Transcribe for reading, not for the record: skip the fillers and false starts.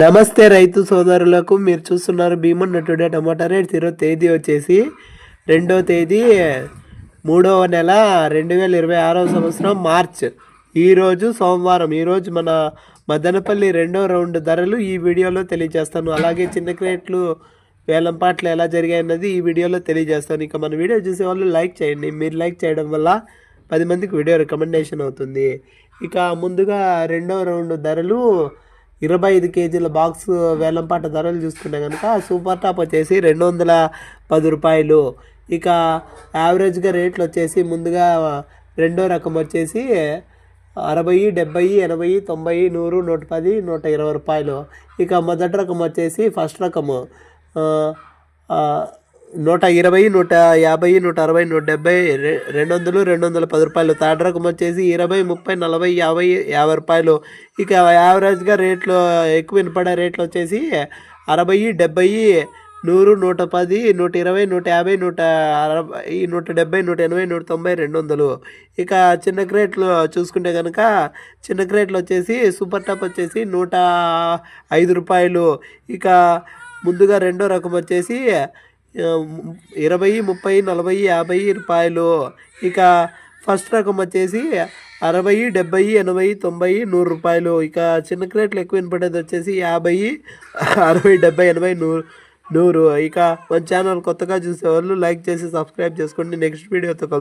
నమస్తే రైతు సోదరులకు. మీరు చూస్తున్నారు భీమన్న టుడే టమాటా రేట్స్. ఈరోజు తేదీ వచ్చేసి 2వ తేదీ 3వ నెల 2026వ సంవత్సరం మార్చ్. ఈరోజు సోమవారం. ఈరోజు మన మదనపల్లి 2వ రౌండ్ ధరలు ఈ వీడియోలో తెలియజేస్తాను. అలాగే చిన్న క్రేట్లు వేలంపాట్లు ఎలా జరిగాయన్నది ఈ వీడియోలో తెలియజేస్తాను. ఇక మన వీడియో చూసే వాళ్ళు లైక్ చేయండి. మీరు లైక్ చేయడం వల్ల 10 మందికి వీడియో రికమెండేషన్ అవుతుంది. ఇక ముందుగా 2వ రౌండ్ ధరలు 25 కేజీల బాక్స్ వేలంపాట ధరలు చూసుకుంటే కనుక సూపర్ టాప్ వచ్చేసి 210 రూపాయలు. ఇక యావరేజ్గా రేట్లు వచ్చేసి ముందుగా రెండో రకం వచ్చేసి 60, 70, 80, 90, 100, 110, 120 రూపాయలు. ఇక మొదటి రకం వచ్చేసి ఫస్ట్ రకము 120, 150, 160, 170, 200, 210 రూపాయలు. థర్డ్ రకం వచ్చేసి 20, 30, 40, 50, 50 రూపాయలు. ఇక యావరేజ్గా రేట్లు ఎక్కువ వినపడే రేట్లు వచ్చేసి 60, 70, 100, 110, 120, 150, 160, 170, 180, 190, 200. ఇక చిన్న క్రేట్లు చూసుకుంటే కనుక చిన్న క్రేట్లు వచ్చేసి సూపర్ టాప్ వచ్చేసి 105 రూపాయలు. ఇక ముందుగా రెండో రకం వచ్చేసి 20, 30, 40, 50 రూపాయలు. ఇక ఫస్ట్ రకం వచ్చేసి 60, 70, 80, 90, 100 రూపాయలు. ఇక చిన్న క్రేట్లు ఎక్కువ వినపడేది వచ్చేసి 50, 60, 70, 80, 100. ఇక మన ఛానల్ కొత్తగా చూసేవాళ్ళు లైక్ చేసి సబ్స్క్రైబ్ చేసుకోండి. నెక్స్ట్ వీడియోతో